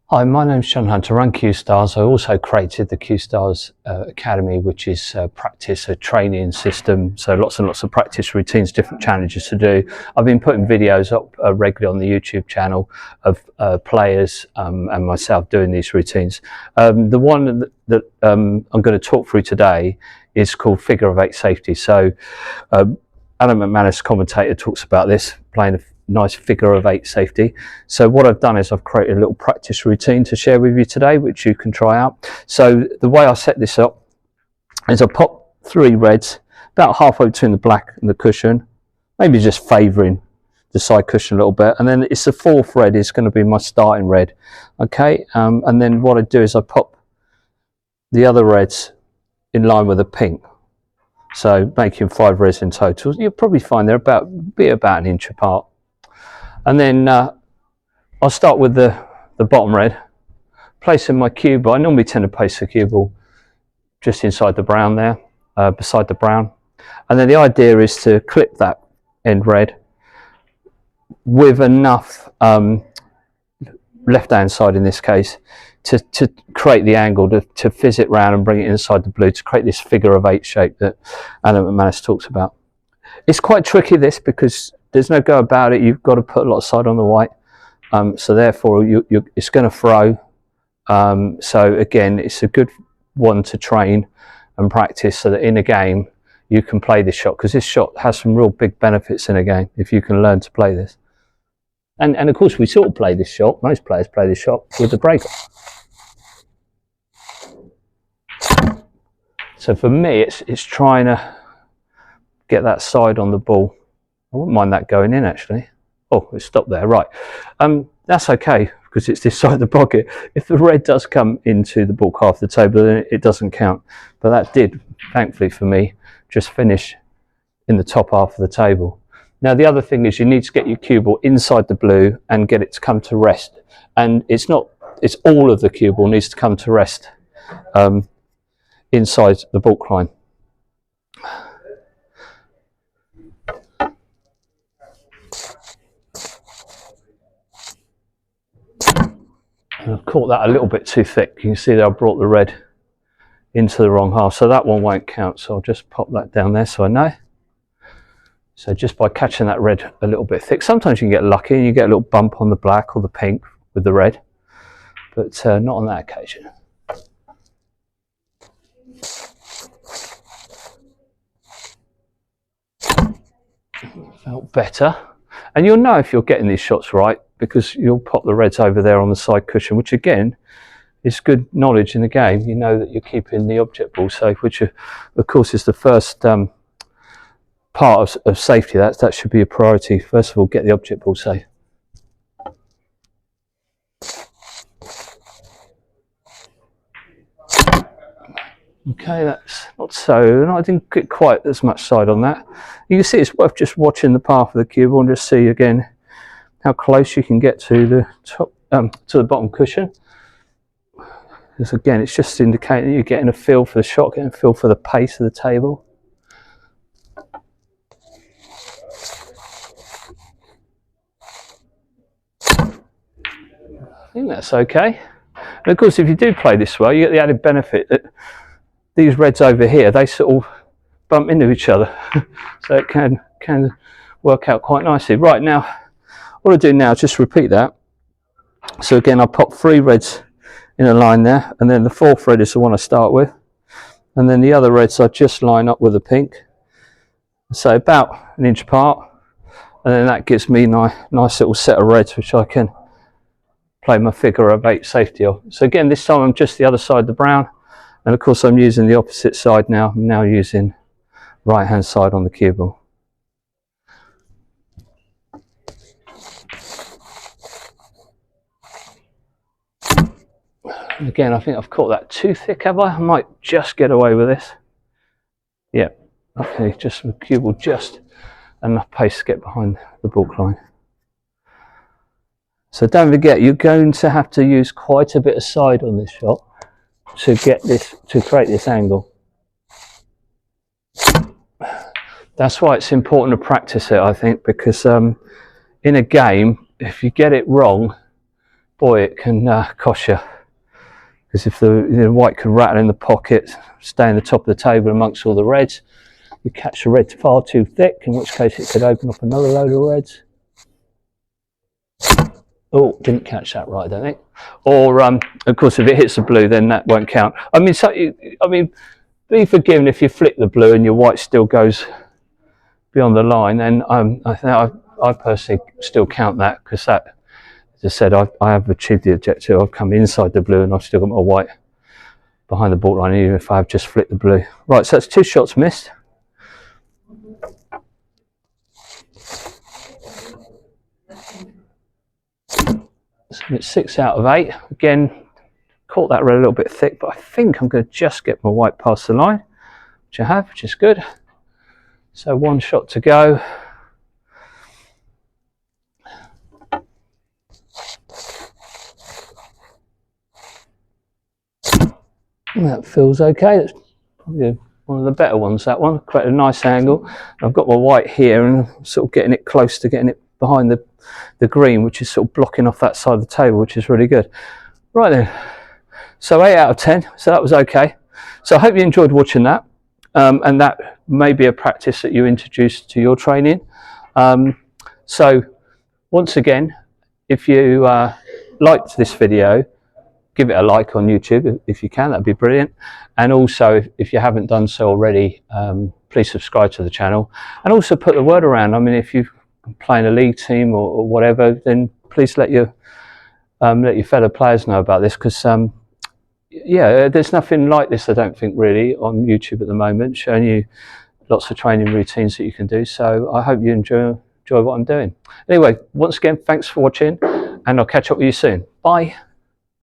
Hi, my name's John Hunter. I run Cuestars. I also created the Cuestars Academy, which is a training system. So lots and lots of practice routines, different challenges to do. I've been putting videos up regularly on the YouTube channel of players and myself doing these routines. The one that I'm going to talk through today is called Figure of Eight Safety. So Adam McManus, commentator, talks about this, playing a nice figure of eight safety. So what I've done is I've created a little practice routine to share with you today, which you can try out. So the way I set this up is I pop 3 reds about halfway between the black and the cushion, maybe just favouring the side cushion a little bit, and then it's the 4th red is going to be my starting red. Okay, and then what I do is I pop the other reds in line with the pink, so making 5 reds in total. You'll probably find they're about an inch apart. And then I'll start with the bottom red, placing my cue ball. I normally tend to place the cue ball just inside the brown there, beside the brown. And then the idea is to clip that end red with enough left-hand side in this case to create the angle, to fizz it round and bring it inside the blue to create this figure of 8 shape that Adam McManus talks about. It's quite tricky, this, because there's no go about it. You've got to put a lot of side on the white, so therefore it's going to throw. So again, it's a good one to train and practice so that in a game you can play this shot, because this shot has some real big benefits in a game if you can learn to play this. And of course we sort of play this shot, most players play this shot with the breaker. So for me it's trying to get that side on the ball. I wouldn't mind that going in, actually. Oh, it stopped there, right. That's okay, because it's this side of the pocket. If the red does come into the ball half the table, then it doesn't count. But that did, thankfully for me, just finish in the top half of the table. Now, the other thing is you need to get your cue ball inside the blue and get it to come to rest. And it's all of the cue ball needs to come to rest inside the baulk line. And I've caught that a little bit too thick. You can see that I brought the red into the wrong half, so that one won't count. So I'll just pop that down there so I know. So just by catching that red a little bit thick, sometimes you can get lucky and you get a little bump on the black or the pink with the red, but not on that occasion. Felt better. And you'll know if you're getting these shots right, because you'll pop the reds over there on the side cushion, which again is good knowledge in the game. You know that you're keeping the object ball safe, which of course is the first part of safety. That should be a priority. First of all, get the object ball safe. Okay, that's not so. I didn't get quite as much side on that. You can see it's worth just watching the path of the cue ball and just see again how close you can get to the top, to the bottom cushion. Because again, it's just indicating you're getting a feel for the shot, getting a feel for the pace of the table. I think that's okay. And of course, if you do play this way, you get the added benefit that these reds over here, they sort of bump into each other. So it can work out quite nicely. Right, now, what I do now is just repeat that. So again, I pop 3 reds in a line there, and then the 4th red is the one I start with. And then the other reds I just line up with the pink. So about an inch apart. And then that gives me my nice little set of reds, which I can play my figure of 8 safety of. So again, this time I'm just the other side of the brown. And of course I'm using the opposite side now. I'm now using right hand side on the cue ball. And again, I think I've caught that too thick, have I? I might just get away with this. Yeah, okay, just the cue ball, just enough pace to get behind the baulk line. So don't forget, you're going to have to use quite a bit of side on this shot to get this, to create this angle. That's why it's important to practice it, I think, because in a game, if you get it wrong, boy, it can cost you. Because if the white can rattle in the pocket, stay in the top of the table amongst all the reds, you catch the red far too thick, in which case it could open up another load of reds. Oh, didn't catch that right, I don't think. Or, of course, if it hits the blue, then that won't count. I mean, be forgiven if you flick the blue and your white still goes beyond the line. Then I personally still count that, because that, as I said, I have achieved the objective. I've come inside the blue and I've still got my white behind the baulk line, even if I have just flicked the blue. Right, so that's 2 shots missed. So it's 6 out of 8. Again, caught that red a little bit thick, but I think I'm going to just get my white past the line, which I have, which is good. So 1 shot to go. That feels okay. That's probably one of the better ones, that one. Quite a nice angle. I've got my white here and I'm sort of getting it close to getting it behind the green, which is sort of blocking off that side of the table, which is really good. Right then, so 8 out of 10, so that was okay. So I hope you enjoyed watching that, and that may be a practice that you introduce to your training. So once again, if you liked this video, give it a like on YouTube if you can, that'd be brilliant. And also, if you haven't done so already, please subscribe to the channel, and also put the word around. I mean, if you're playing a league team or whatever, then please let your fellow players know about this, because yeah, there's nothing like this, I don't think, really on YouTube at the moment, showing you lots of training routines that you can do. So I hope you enjoy what I'm doing. Anyway, once again, thanks for watching, and I'll catch up with you soon. Bye.